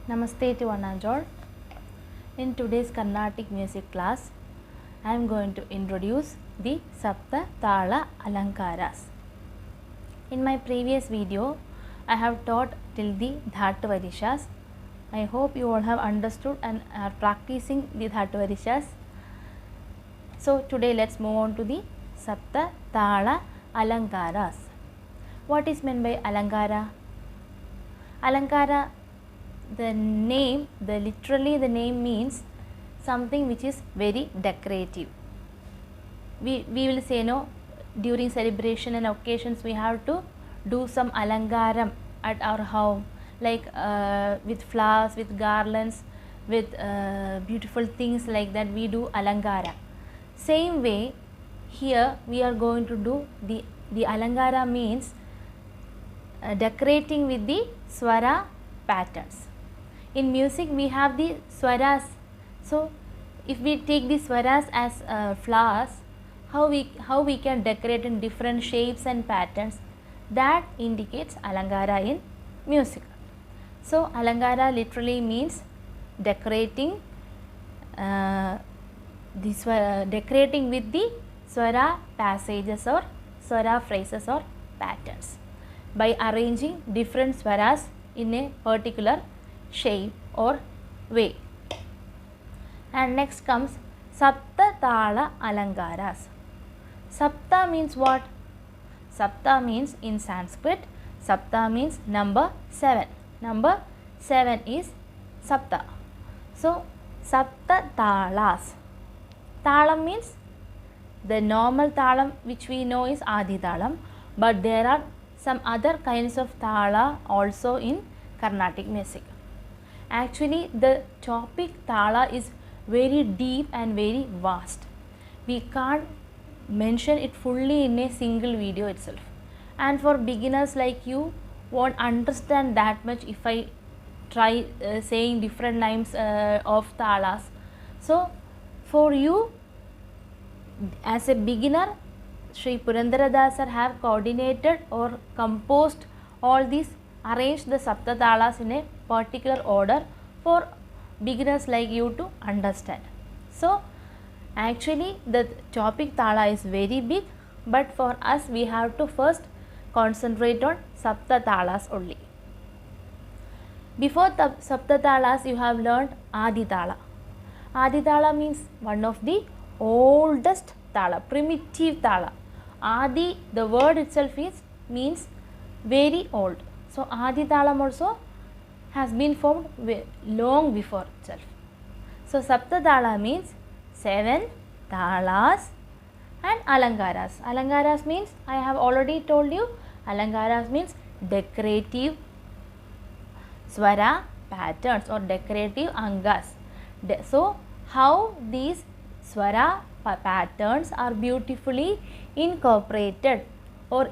Namaste to one and all. In today's Carnatic music class, I am going to introduce the Sapta Tala Alankaras. In my previous video, I have taught till the Dhatvarishas. I hope you all have understood and are practicing the Dhatvarishas. So today let's move on to the Sapta Tala Alankaras. What is meant by Alankara? Alankara, literally the name means something which is very decorative. We will say during celebration and occasions we have to do some alankaram at our home, like with flowers, with garlands, with beautiful things like that. We do alankara. Same way here we are going to do the alankara means decorating with the swara patterns. In music we have the swaras. So if we take the swaras as flowers, how we can decorate in different shapes and patterns, that indicates alankara in music. So alankara literally means decorating decorating with the swara passages or swara phrases or patterns by arranging different swaras in a particular shape or way. And next comes Sapta Tala Alankaras. Sapta means what? Sapta means in Sanskrit, Sapta means number 7. Number 7 is Sapta. So Sapta Talas. Talam means the normal talam which we know is Adi talam, but there are some other kinds of tala also in Carnatic music. Actually the topic tala is very deep and very vast. We can't mention it fully in a single video itself, and for beginners like you won't understand that much if I try saying different names of talas. So for you as a beginner, Sri Purandaradasar have coordinated or composed all these, arranged the Sapta Talas in a particular order for beginners like you to understand. So actually the topic Tala is very big, but for us we have to first concentrate on Sapta Talas only. Before the Sapta Talas you have learned Adi Tala. Adi Tala means one of the oldest Tala, primitive Tala. Adi, the word itself means very old. So Adi Talam also has been formed long before itself. So Sapta Tala means 7 talas and alankaras. Alankaras means, I have already told you, alankaras means decorative swara patterns or decorative angas. So how these swara patterns are beautifully incorporated or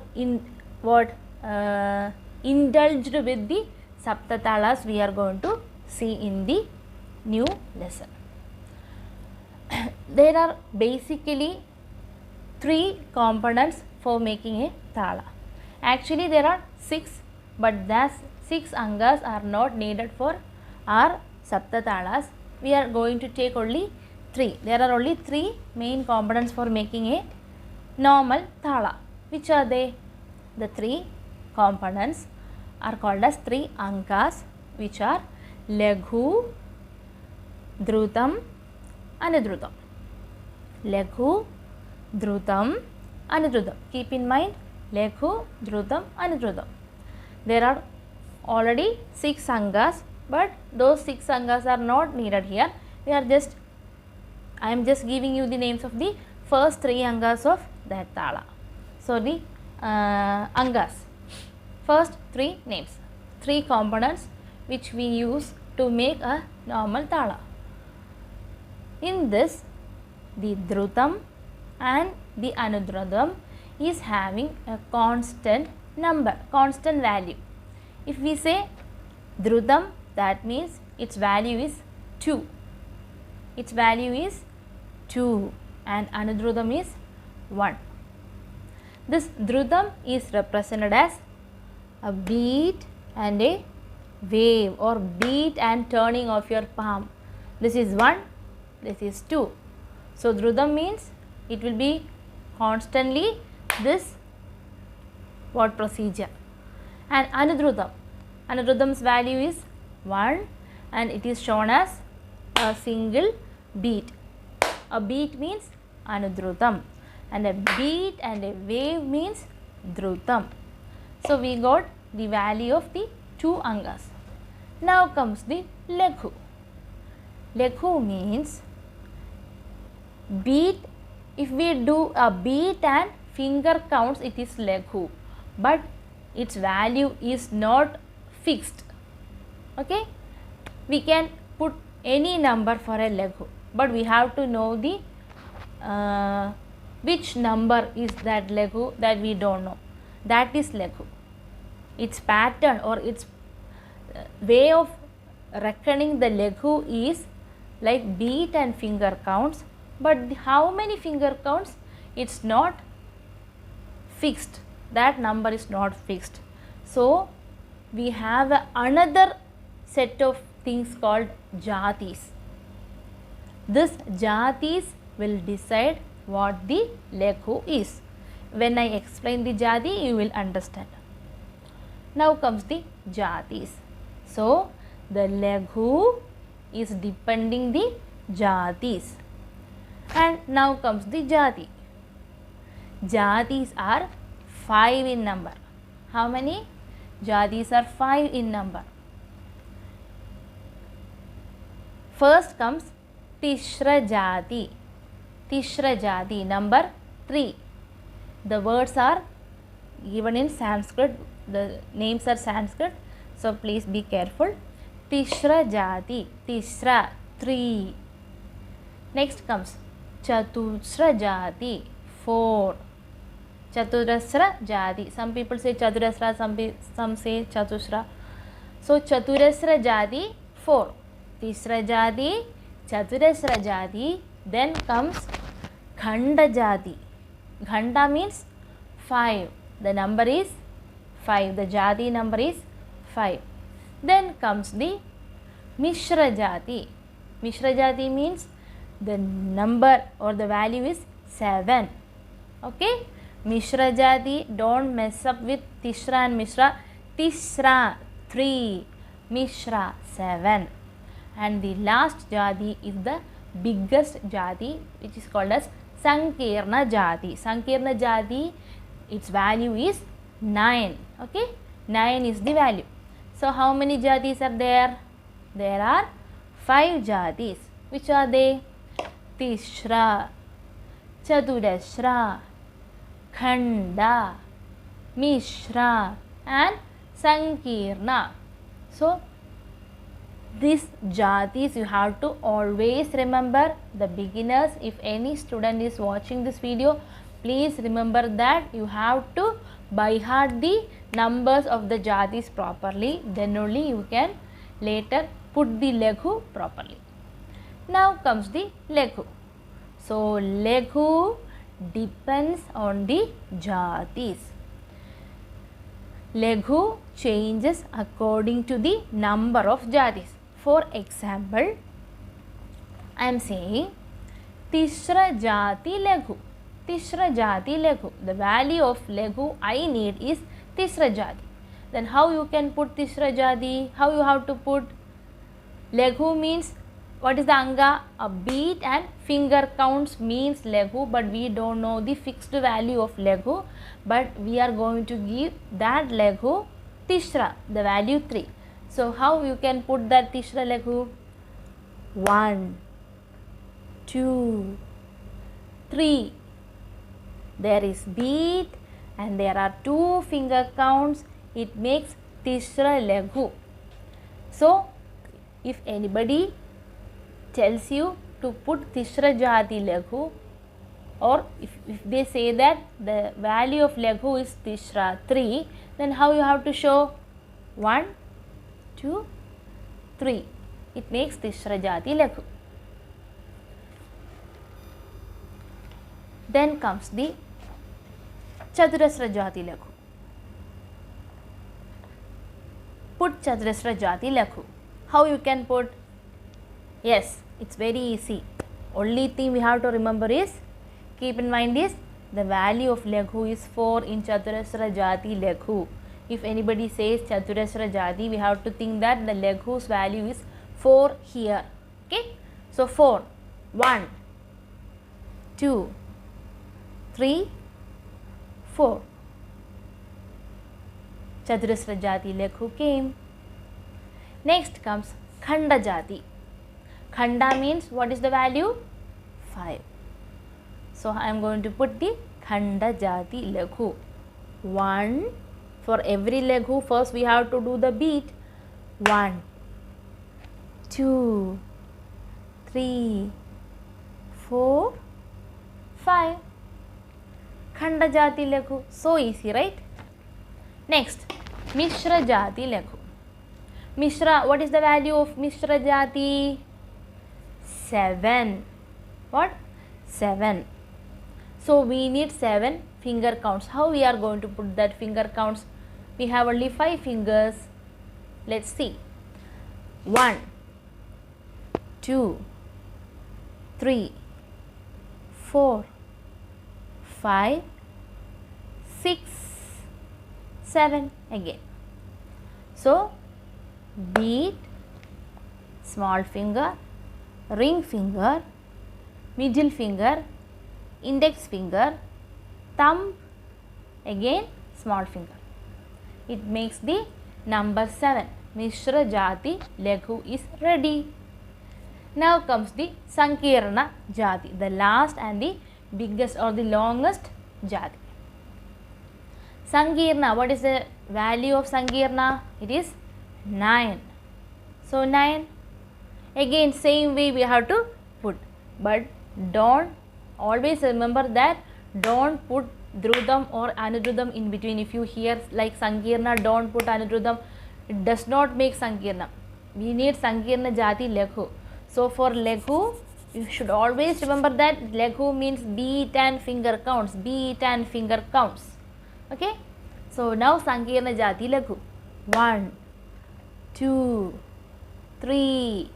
indulged with the Sapta Talas, we are going to see in the new lesson. There are basically 3 components for making a tala. Actually there are 6, but those 6 angas are not needed for our Sapta Talas. We are going to take only 3. There are only 3 main components for making a normal tala. Which are they? The 3 components are called as 3 angas, which are Laghu, Dhrutam, Anudhrutam. Laghu, Dhrutam, Anudhrutam. Keep in mind Laghu, Dhrutam, Anudhrutam. There are already 6 angas, but those 6 angas are not needed here. I am just giving you the names of the first 3 angas of that tala. So the angas, first 3 names, 3 components which we use to make a normal tala. In this, the dhrutam and the anudhrutam is having a constant number, constant value. If we say dhrutam, that means its value is 2. Its value is 2 and anudhrutam is 1. This dhrutam is represented as a beat and a wave or beat and turning of your palm. This is 1, this is 2. So Dhrutam means it will be constantly this what procedure. And Anudrutam's value is 1 and it is shown as a single beat. A beat means Anudrutam and a beat and a wave means Dhrutam. So we got the value of the 2 angas. Now comes the Laghu. Laghu means beat. If we do a beat and finger counts, it is Laghu, but its value is not fixed. Okay, we can put any number for a Laghu, but we have to know the which number is that Laghu, that we don't know. That is Laghu. Its pattern or its way of reckoning the Laghu is like beat and finger counts, but how many finger counts, it's not fixed. That number is not fixed. So we have another set of things called jatis. This jatis will decide what the Laghu is. When I explain the jati, you will understand. Now comes the jatis. So the Laghu is depending the jatis. And now comes the jati. Jatis are 5 in number. How many? Jatis are 5 in number. First comes Tishra Jati. Tishra Jati, number 3. The words are given in Sanskrit. The names are Sanskrit. So please be careful. Tishra Jati. Tishra, 3. Next comes Chatusra Jati, 4. Chaturasra Jati. Some people say Chaturasra, some say Chatusra. So Chaturasra Jati, 4. Tisra Jati, Chaturasra Jati. Then comes Khanda Jati. Khanda means 5. The number is 5. The Jati number is 5. Then comes the Mishra Jati. Mishra Jati means the number or the value is 7. Okay. Mishra Jati, don't mess up with Tishra and Mishra. Tisra, 3. Mishra, 7. And the last Jati is the biggest Jati, which is called as Sankirna Jati. Sankirna Jati, its value is 9. Okay. 9 is the value. So how many Jatis are there? There are 5 Jatis. Which are they? Tishra, Chaturasra, Khanda, Mishra and Sankirna. So these jatis you have to always remember. The beginners, if any student is watching this video, please remember that you have to by heart the numbers of the jatis properly. Then only you can later put the Laghu properly. Now comes the Laghu. So Laghu depends on the jatis. Laghu changes according to the number of jatis. For example, I am saying Tishra Jati Laghu. Tishra Jati Laghu. The value of Laghu I need is Tishra Jati. Then how you can put Tishra Jati? How you have to put? Laghu means what is the anga? A beat and finger counts means Laghu, but we don't know the fixed value of Laghu. But we are going to give that Laghu Tishra, the value 3. So how you can put that Tishra Laghu? 1, 2, 3. There is beat and there are 2 finger counts. It makes Tishra Laghu. So if anybody tells you to put Tishra Jati Laghu, or if they say that the value of Laghu is Tishra 3, then how you have to show? 1, 2, 3. It makes Tishra Jati Laghu. Then comes the Chaturasra Jati Laghu. put Chaturasra Jati Laghu. How you can put? Yes, it's very easy. Only thing we have to remember is, keep in mind is, the value of Laghu is 4 in Chaturasra Jati Laghu. If anybody says Chaturasra Jati, we have to think that the Laghu's value is 4 here. Okay? So 4. 1, 2, 3, 4. Chaturasra Jati Laghu came. Next comes Khanda Jati. Khanda means what is the value? 5. So I am going to put the Khanda Jati Laghu. 1. For every Laghu, first we have to do the beat. 1, 2, 3, 4, 5. Khanda Jati Laghu. So easy, right? Next, Mishra Jati Laghu. Mishra, what is the value of Mishra Jati? 7. What? 7. So we need 7 finger counts. How we are going to put that finger counts? We have only 5 fingers. Let's see. 1, 2, 3, 4, 5, 6, 7 again. So beat, small finger, ring finger, middle finger, index finger, thumb, again small finger. It makes the number 7. Mishra Jati Laghu is ready. Now comes the Sankirna Jati, the last and the biggest or the longest Jati. Sankirna, what is the value of Sankirna? It is 9. So 9. Again same way we have to put, but don't always remember that don't put Drudam or Anudrudam in between. If you hear like Sankirna, don't put Anudrudam. It does not make Sankirna. We need Sankirna Jati Laghu. So for Laghu, you should always remember that Laghu means beat and finger counts. Beat and finger counts. Okay. So now Sankirna Jati Laghu. 1, 2, 3,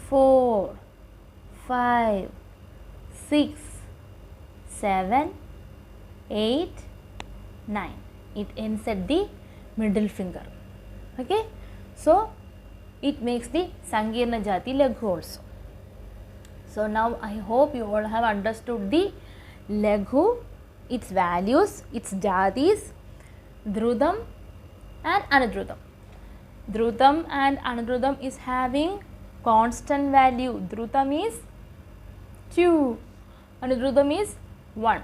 4, 5, 6, 7, 8, 9. It ends at the middle finger. Okay. So it makes the Sankirna Jati Laghu also. So now I hope you all have understood the Laghu, its values, its Jatis, Drudam and Anudrudam. Drudam and Anudrudam is having constant value. Drudam is 2, Anudrudam is 1.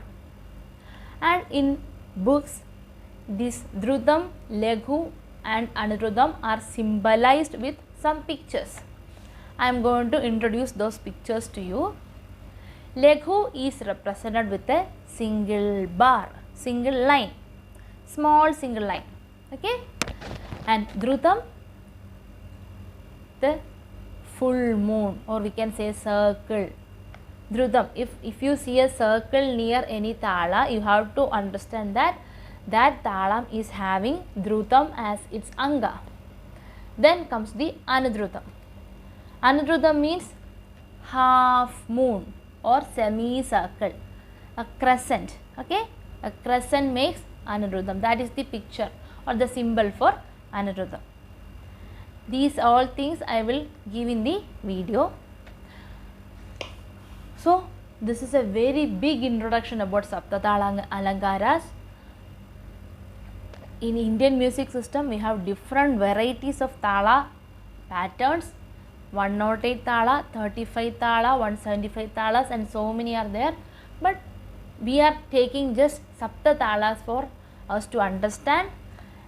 And in books, this Drudam, Laghu and Anudrudam are symbolized with some pictures. I am going to introduce those pictures to you. Laghu is represented with a single bar, single line, small single line. Okay. And Drudam, the full moon, or we can say circle. Drudam, if you see a circle near any tala, you have to understand that that talam is having Drudam as its anga. Then comes the Anudrudam. Anudrudam means half moon or semicircle, a crescent. Okay, a crescent makes Anudrudam. That is the picture or the symbol for Anudrudam. These all things I will give in the video. So this is a very big introduction about Saptatala Alankaras. In Indian music system, we have different varieties of tala patterns. 108 tala, 35 tala, 175 talas, and so many are there. But we are taking just Sapta talas for us to understand.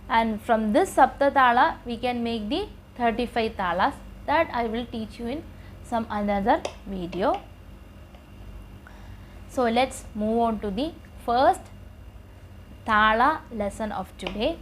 And from this Sapta tala, we can make the 35 talas that I will teach you in some another video. So let's move on to the first tala lesson of today.